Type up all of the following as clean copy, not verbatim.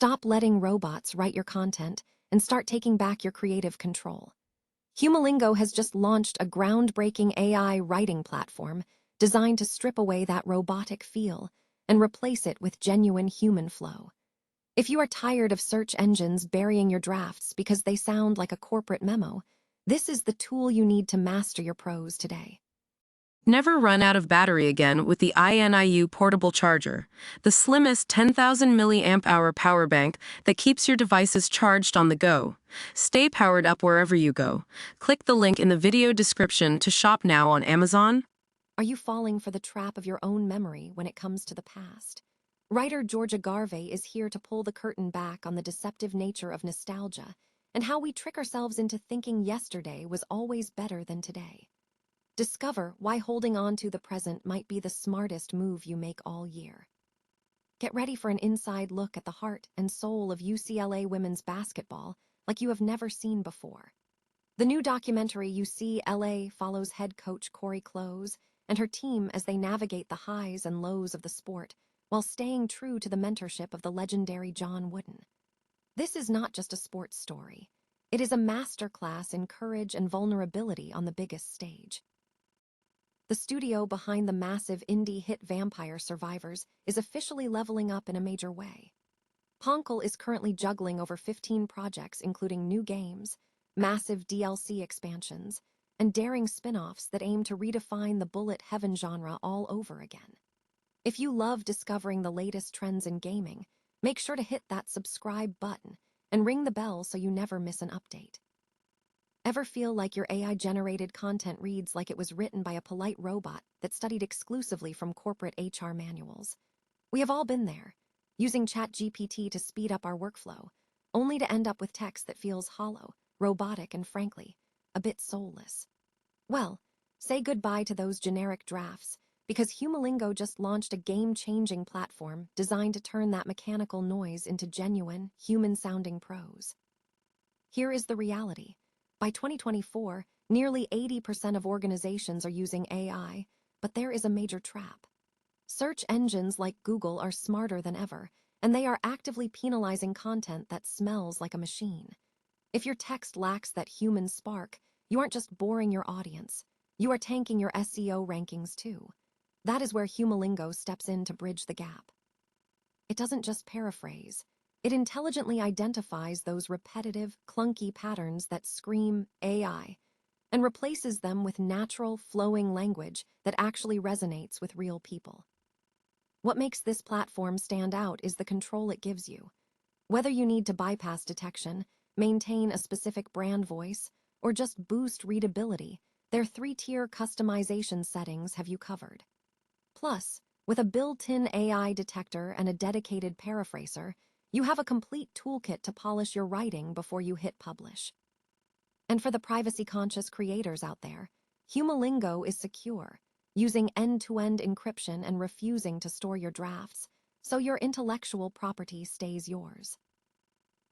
Stop letting robots write your content and start taking back your creative control. Humalingo has just launched a groundbreaking AI writing platform designed to strip away that robotic feel and replace it with genuine human flow. If you are tired of search engines burying your drafts because they sound like a corporate memo, this is the tool you need to master your prose today. Never run out of battery again with the INIU portable charger, the slimmest 10,000 milliamp hour power bank that keeps your devices charged on the go. Stay powered up wherever you go. Click the link in the video description to shop now on Amazon. Are you falling for the trap of your own memory when it comes to the past? Writer Georgia Garvey is here to pull the curtain back on the deceptive nature of nostalgia and how we trick ourselves into thinking yesterday was always better than today. Discover why holding on to the present might be the smartest move you make all year. Get ready for an inside look at the heart and soul of UCLA women's basketball like you have never seen before. The new documentary You See L.A. follows head coach Corey Close and her team as they navigate the highs and lows of the sport while staying true to the mentorship of the legendary John Wooden. This is not just a sports story. It is a masterclass in courage and vulnerability on the biggest stage. The studio behind the massive indie hit Vampire Survivors is officially leveling up in a major way. Ponkel is currently juggling over 15 projects including new games, massive DLC expansions, and daring spin-offs that aim to redefine the bullet heaven genre all over again. If you love discovering the latest trends in gaming, make sure to hit that subscribe button and ring the bell so you never miss an update. Ever feel like your AI-generated content reads like it was written by a polite robot that studied exclusively from corporate HR manuals? We have all been there, using ChatGPT to speed up our workflow, only to end up with text that feels hollow, robotic, and frankly, a bit soulless. Well, say goodbye to those generic drafts, because Humalingo just launched a game-changing platform designed to turn that mechanical noise into genuine, human-sounding prose. Here is the reality. By 2024, nearly 80% of organizations are using AI, but there is a major trap. Search engines like Google are smarter than ever, and they are actively penalizing content that smells like a machine. If your text lacks that human spark, you aren't just boring your audience, you are tanking your SEO rankings too. That is where Humalingo steps in to bridge the gap. It doesn't just paraphrase. It intelligently identifies those repetitive, clunky patterns that scream AI and replaces them with natural, flowing language that actually resonates with real people. What makes this platform stand out is the control it gives you. Whether you need to bypass detection, maintain a specific brand voice, or just boost readability, their 3-tier customization settings have you covered. Plus, with a built-in AI detector and a dedicated paraphraser, you have a complete toolkit to polish your writing before you hit publish. And for the privacy-conscious creators out there, Humalingo is secure, using end-to-end encryption and refusing to store your drafts, so your intellectual property stays yours.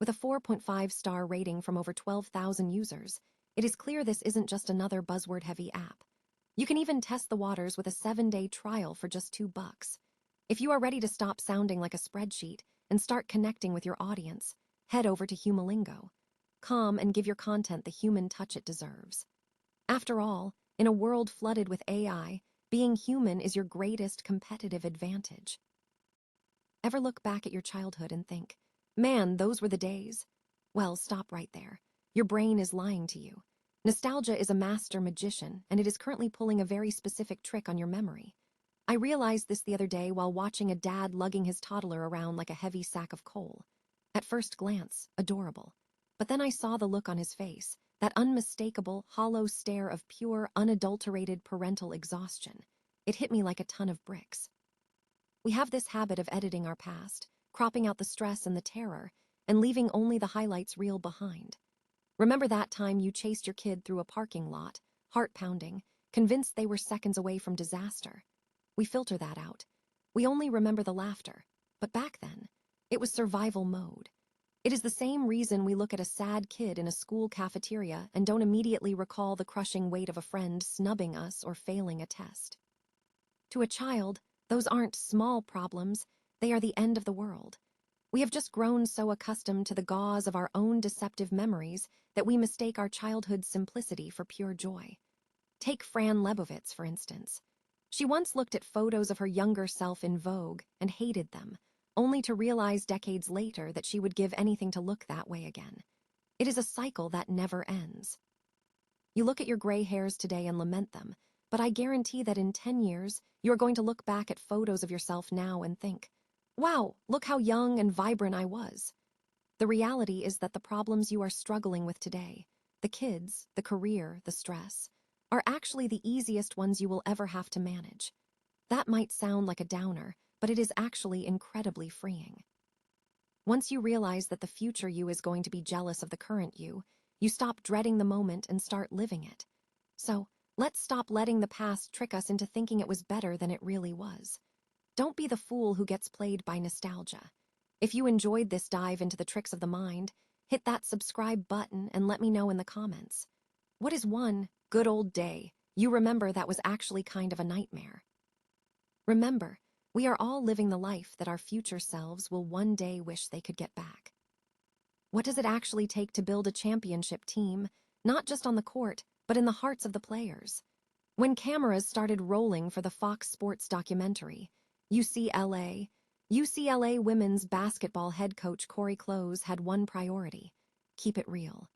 With a 4.5-star rating from over 12,000 users, it is clear this isn't just another buzzword-heavy app. You can even test the waters with a 7-day trial for just $2. If you are ready to stop sounding like a spreadsheet and start connecting with your audience, head over to Humalingo. Come and give your content the human touch it deserves. After all, in a world flooded with AI, being human is your greatest competitive advantage. Ever look back at your childhood and think, man, those were the days? Well, stop right there. Your brain is lying to you. Nostalgia is a master magician, and it is currently pulling a very specific trick on your memory. I realized this the other day while watching a dad lugging his toddler around like a heavy sack of coal. At first glance, adorable. But then I saw the look on his face, that unmistakable, hollow stare of pure, unadulterated parental exhaustion. It hit me like a ton of bricks. We have this habit of editing our past, cropping out the stress and the terror, and leaving only the highlights reel behind. Remember that time you chased your kid through a parking lot, heart-pounding, convinced they were seconds away from disaster? We filter that out. We only remember the laughter. But back then, it was survival mode. It is the same reason we look at a sad kid in a school cafeteria and don't immediately recall the crushing weight of a friend snubbing us or failing a test. To a child, those aren't small problems, they are the end of the world. We have just grown so accustomed to the gauze of our own deceptive memories that we mistake our childhood's simplicity for pure joy. Take Fran Lebowitz, for instance. She once looked at photos of her younger self in Vogue and hated them, only to realize decades later that she would give anything to look that way again. It is a cycle that never ends. You look at your gray hairs today and lament them, but I guarantee that in 10 years, you are going to look back at photos of yourself now and think, wow, look how young and vibrant I was. The reality is that the problems you are struggling with today, the kids, the career, the stress, are actually the easiest ones you will ever have to manage. That might sound like a downer, but it is actually incredibly freeing. Once you realize that the future you is going to be jealous of the current you stop dreading the moment and start living it. So, let's stop letting the past trick us into thinking it was better than it really was. Don't be the fool who gets played by nostalgia. If you enjoyed this dive into the tricks of the mind, hit that subscribe button and let me know in the comments. What is one good old day you remember that was actually kind of a nightmare? Remember, we are all living the life that our future selves will one day wish they could get back. What does it actually take to build a championship team, not just on the court, but in the hearts of the players? When cameras started rolling for the Fox Sports documentary, UCLA, UCLA women's basketball head coach Corey Close had one priority: keep it real.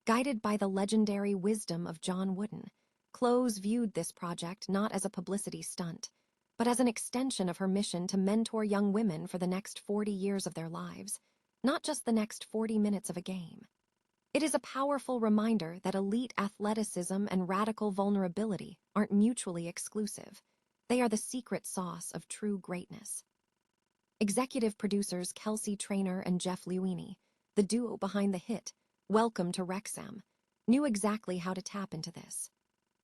Guided by the legendary wisdom of John Wooden, Close viewed this project not as a publicity stunt, but as an extension of her mission to mentor young women for the next 40 years of their lives, not just the next 40 minutes of a game. It is a powerful reminder that elite athleticism and radical vulnerability aren't mutually exclusive. They are the secret sauce of true greatness. Executive producers Kelsey Trainer and Jeff Luini, the duo behind the hit Welcome to Wrexham, knew exactly how to tap into this.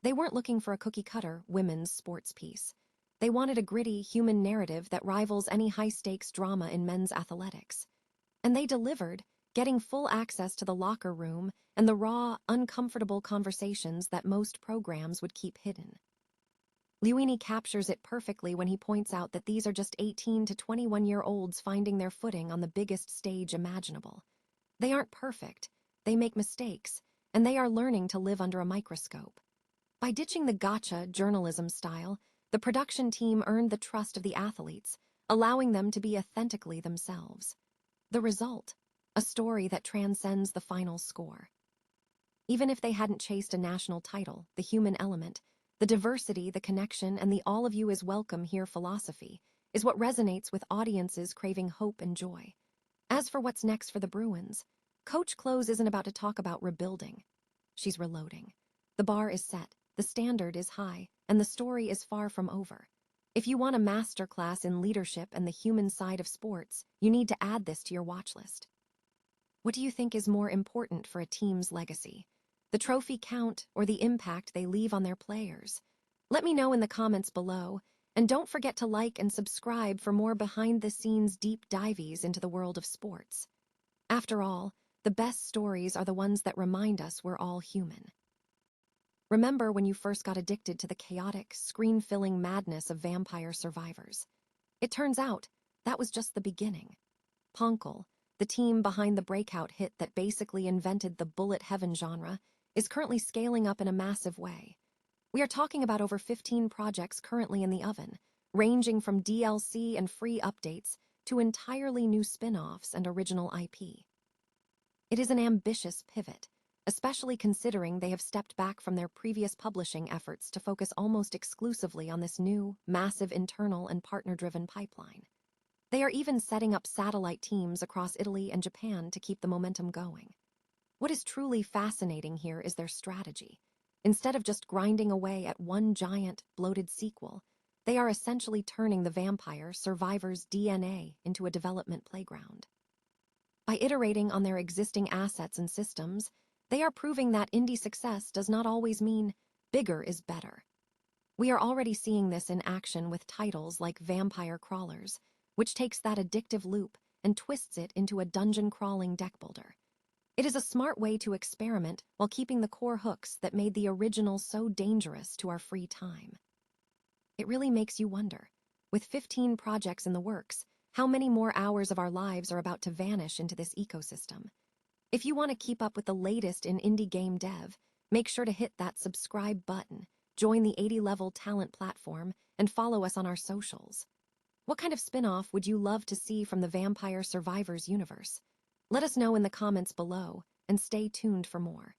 They weren't looking for a cookie-cutter women's sports piece. They wanted a gritty, human narrative that rivals any high-stakes drama in men's athletics. And they delivered, getting full access to the locker room and the raw, uncomfortable conversations that most programs would keep hidden. Luini captures it perfectly when he points out that these are just 18 to 21-year-olds finding their footing on the biggest stage imaginable. They aren't perfect, they make mistakes, and they are learning to live under a microscope. By ditching the gotcha journalism style, the production team earned the trust of the athletes, allowing them to be authentically themselves. The result, a story that transcends the final score. Even if they hadn't chased a national title, the human element, the diversity, the connection, and the all of you is welcome here philosophy is what resonates with audiences craving hope and joy. As for what's next for the Bruins, Coach Close isn't about to talk about rebuilding. She's reloading. The bar is set, the standard is high, and the story is far from over. If you want a masterclass in leadership and the human side of sports, you need to add this to your watch list. What do you think is more important for a team's legacy? The trophy count or the impact they leave on their players? Let me know in the comments below, and don't forget to like and subscribe for more behind-the-scenes deep dives into the world of sports. After all, the best stories are the ones that remind us we're all human. Remember when you first got addicted to the chaotic, screen-filling madness of Vampire Survivors? It turns out, that was just the beginning. Ponkel, the team behind the breakout hit that basically invented the bullet heaven genre, is currently scaling up in a massive way. We are talking about over 15 projects currently in the oven, ranging from DLC and free updates to entirely new spin-offs and original IP. It is an ambitious pivot, especially considering they have stepped back from their previous publishing efforts to focus almost exclusively on this new, massive internal and partner-driven pipeline. They are even setting up satellite teams across Italy and Japan to keep the momentum going. What is truly fascinating here is their strategy. Instead of just grinding away at one giant, bloated sequel, they are essentially turning the Vampire Survivors' DNA into a development playground. By iterating on their existing assets and systems, they are proving that indie success does not always mean bigger is better. We are already seeing this in action with titles like Vampire Crawlers, which takes that addictive loop and twists it into a dungeon-crawling deckbuilder. It is a smart way to experiment while keeping the core hooks that made the original so dangerous to our free time. It really makes you wonder, with 15 projects in the works, How many more hours of our lives are about to vanish into this ecosystem? If you want to keep up with the latest in indie game dev, make sure to hit that subscribe button, join the 80-level talent platform, and follow us on our socials. What kind of spin-off would you love to see from the Vampire Survivors universe? Let us know in the comments below, and stay tuned for more.